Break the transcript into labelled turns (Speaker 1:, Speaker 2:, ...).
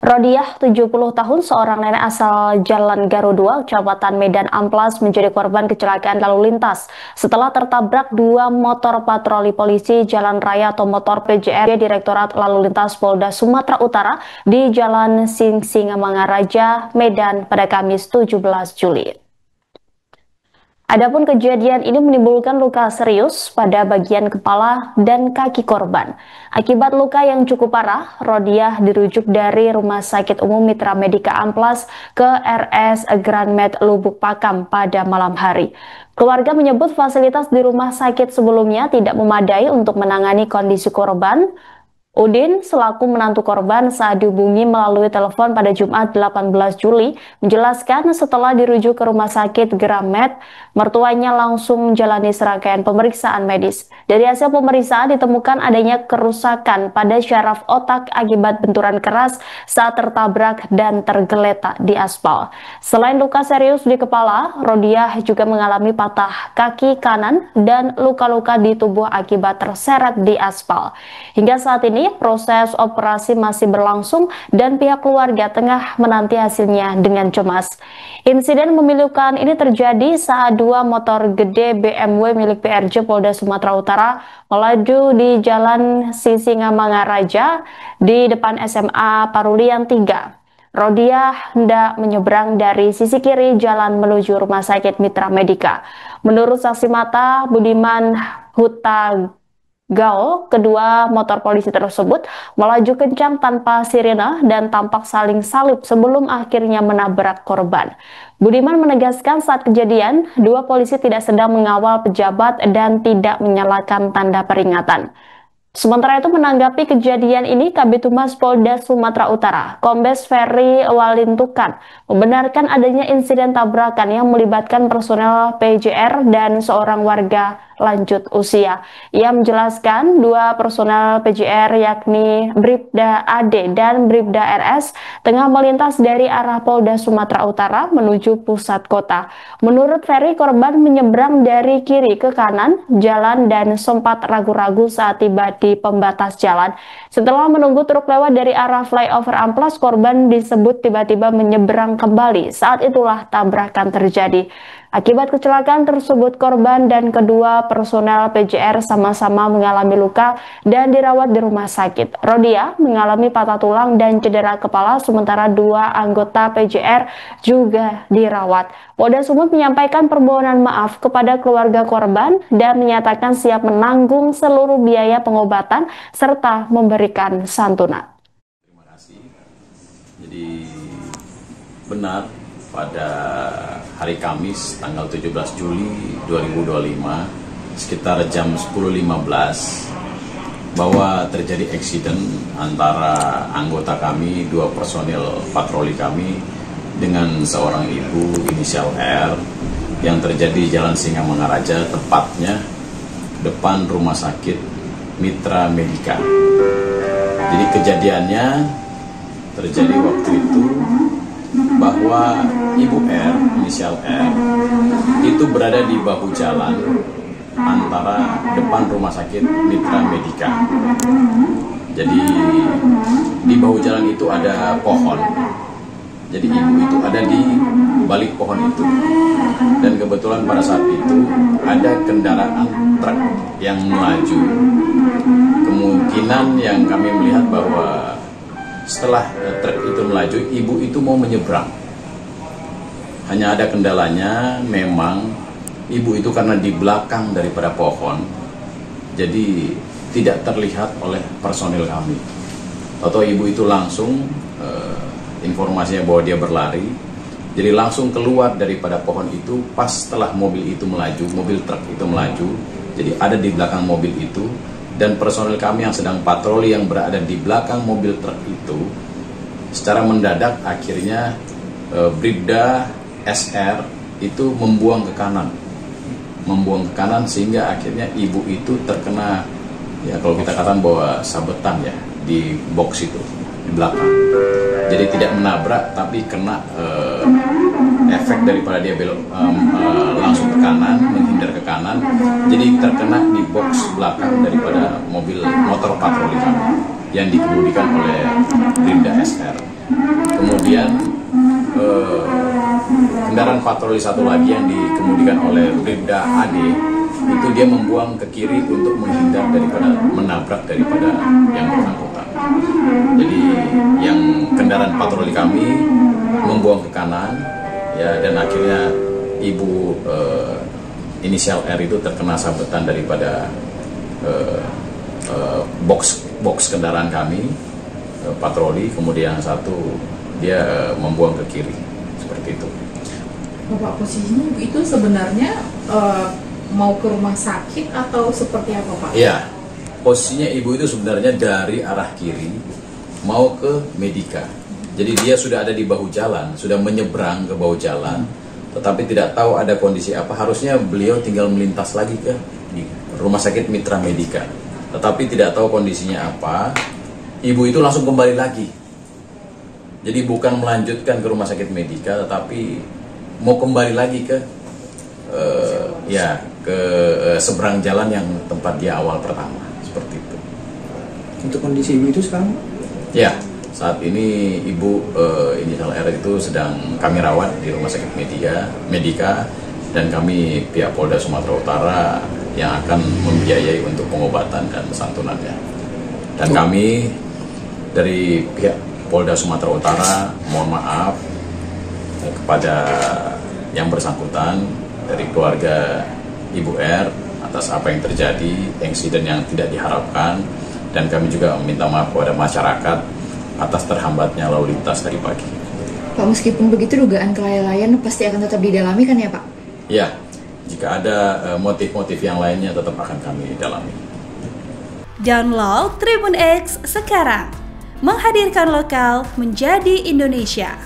Speaker 1: Rodiah, 70 tahun, seorang nenek asal Jalan Garu 2, Kecamatan Medan Amplas, menjadi korban kecelakaan lalu lintas setelah tertabrak dua motor patroli polisi jalan raya atau motor PJR Direktorat Lalu Lintas Polda Sumatera Utara di Jalan Singamangaraja, Medan pada Kamis 17 Juli. Adapun kejadian ini menimbulkan luka serius pada bagian kepala dan kaki korban. Akibat luka yang cukup parah, Rodiah dirujuk dari Rumah Sakit Umum Mitra Medika Amplas ke RS Grand Med Lubuk Pakam pada malam hari. Keluarga menyebut fasilitas di rumah sakit sebelumnya tidak memadai untuk menangani kondisi korban. Udin, selaku menantu korban, saat dihubungi melalui telepon pada Jumat 18 Juli, menjelaskan setelah dirujuk ke Rumah Sakit Gramet, mertuanya langsung menjalani serangkaian pemeriksaan medis. Dari hasil pemeriksaan ditemukan adanya kerusakan pada syaraf otak akibat benturan keras saat tertabrak dan tergeletak di aspal. Selain luka serius di kepala, Rodiah juga mengalami patah kaki kanan dan luka-luka di tubuh akibat terseret di aspal. Hingga saat ini, proses operasi masih berlangsung dan pihak keluarga tengah menanti hasilnya dengan cemas. Insiden memilukan ini terjadi saat dua motor gede BMW milik PRJ Polda Sumatera Utara melaju di Jalan Sisingamangaraja di depan SMA Parulian 3. Rodiah hendak menyeberang dari sisi kiri jalan menuju Rumah Sakit Mitra Medika. Menurut saksi mata Budiman Huta Gao, kedua motor polisi tersebut melaju kencang tanpa sirene dan tampak saling salib sebelum akhirnya menabrak korban. Budiman menegaskan saat kejadian, dua polisi tidak sedang mengawal pejabat dan tidak menyalakan tanda peringatan. Sementara itu, menanggapi kejadian ini, Kabid Humas Polda Sumatera Utara, Kombes Ferry Walintukan, membenarkan adanya insiden tabrakan yang melibatkan personel PJR dan seorang warga lanjut usia. Ia menjelaskan dua personel PJR yakni Bribda AD dan Bribda RS tengah melintas dari arah Polda Sumatera Utara menuju pusat kota. Menurut Ferry, korban menyeberang dari kiri ke kanan jalan dan sempat ragu-ragu saat tiba di pembatas jalan. Setelah menunggu truk lewat dari arah flyover Amplas, korban disebut tiba-tiba menyeberang kembali. Saat itulah tabrakan terjadi. Akibat kecelakaan tersebut, korban dan kedua personel PJR sama-sama mengalami luka dan dirawat di rumah sakit. Rodiah mengalami patah tulang dan cedera kepala, sementara dua anggota PJR juga dirawat. Polda Sumut menyampaikan permohonan maaf kepada keluarga korban dan menyatakan siap menanggung seluruh biaya pengobatan serta memberikan santunan.
Speaker 2: Terima kasih. Jadi benar, pada hari Kamis tanggal 17 Juli 2025 sekitar jam 10.15 bahwa terjadi eksiden antara anggota kami, dua personil patroli kami dengan seorang ibu inisial R yang terjadi di Jalan Singamangaraja, tepatnya depan Rumah Sakit Mitra Medika. Jadi kejadiannya terjadi waktu itu bahwa Ibu R, inisial R, itu berada di bahu jalan antara depan Rumah Sakit Mitra Medika. Jadi di bahu jalan itu ada pohon. Jadi ibu itu ada di balik pohon itu. Dan kebetulan pada saat itu ada kendaraan truk yang melaju. Kemungkinan yang kami melihat bahwa setelah truk itu melaju, ibu itu mau menyeberang. Hanya ada kendalanya, memang ibu itu karena di belakang daripada pohon, jadi tidak terlihat oleh personil kami. Atau ibu itu langsung informasinya bahwa dia berlari, jadi langsung keluar daripada pohon itu pas setelah mobil itu melaju, mobil truk itu melaju, jadi ada di belakang mobil itu. Dan personil kami yang sedang patroli yang berada di belakang mobil truk itu secara mendadak akhirnya Bribda SR itu membuang ke kanan sehingga akhirnya ibu itu terkena, ya kalau kita katakan bahwa sabetan ya di box itu di belakang. Jadi tidak menabrak tapi kena efek daripada dia belok langsung ke kanan, menghindar ke kanan, jadi terkena di box belakang daripada motor patroli kami. yang dikemudikan oleh Bribda SR. Kemudian kendaraan patroli satu lagi yang dikemudikan oleh Bribda AD itu dia membuang ke kiri untuk menghindar daripada menabrak daripada yang bersangkutan. Jadi yang kendaraan patroli kami membuang ke kanan, ya, dan akhirnya ibu inisial R itu terkena sabetan daripada box kendaraan kami patroli, kemudian yang satu dia membuang ke kiri seperti itu.
Speaker 3: Bapak, posisinya itu sebenarnya mau ke rumah sakit atau seperti apa, Pak?
Speaker 2: Iya, posisinya ibu itu sebenarnya dari arah kiri mau ke Medika. Jadi dia sudah ada di bahu jalan, sudah menyeberang ke bahu jalan, tetapi tidak tahu ada kondisi apa. Harusnya beliau tinggal melintas lagi ke rumah sakit Mitra Medika, tetapi tidak tahu kondisinya apa. Ibu itu langsung kembali lagi. Jadi bukan melanjutkan ke rumah sakit Medika, tetapi mau kembali lagi ke seberang jalan yang tempat dia awal pertama, seperti itu.
Speaker 4: Untuk kondisi ibu itu sekarang?
Speaker 2: Ya, saat ini ibu inisial R itu sedang kami rawat di rumah sakit Medika, dan kami pihak Polda Sumatera Utara yang akan membiayai untuk pengobatan dan santunannya. Dan kami dari pihak Polda Sumatera Utara mohon maaf kepada yang bersangkutan dari keluarga Ibu R atas apa yang terjadi, insiden yang tidak diharapkan, dan kami juga meminta maaf kepada masyarakat atas terhambatnya lalu lintas tadi pagi.
Speaker 5: Pak, meskipun begitu dugaan kelalaian pasti akan tetap didalami kan ya, Pak?
Speaker 2: Ya, jika ada motif-motif yang lainnya tetap akan kami dalami.
Speaker 6: Download Tribun X sekarang, menghadirkan lokal menjadi Indonesia.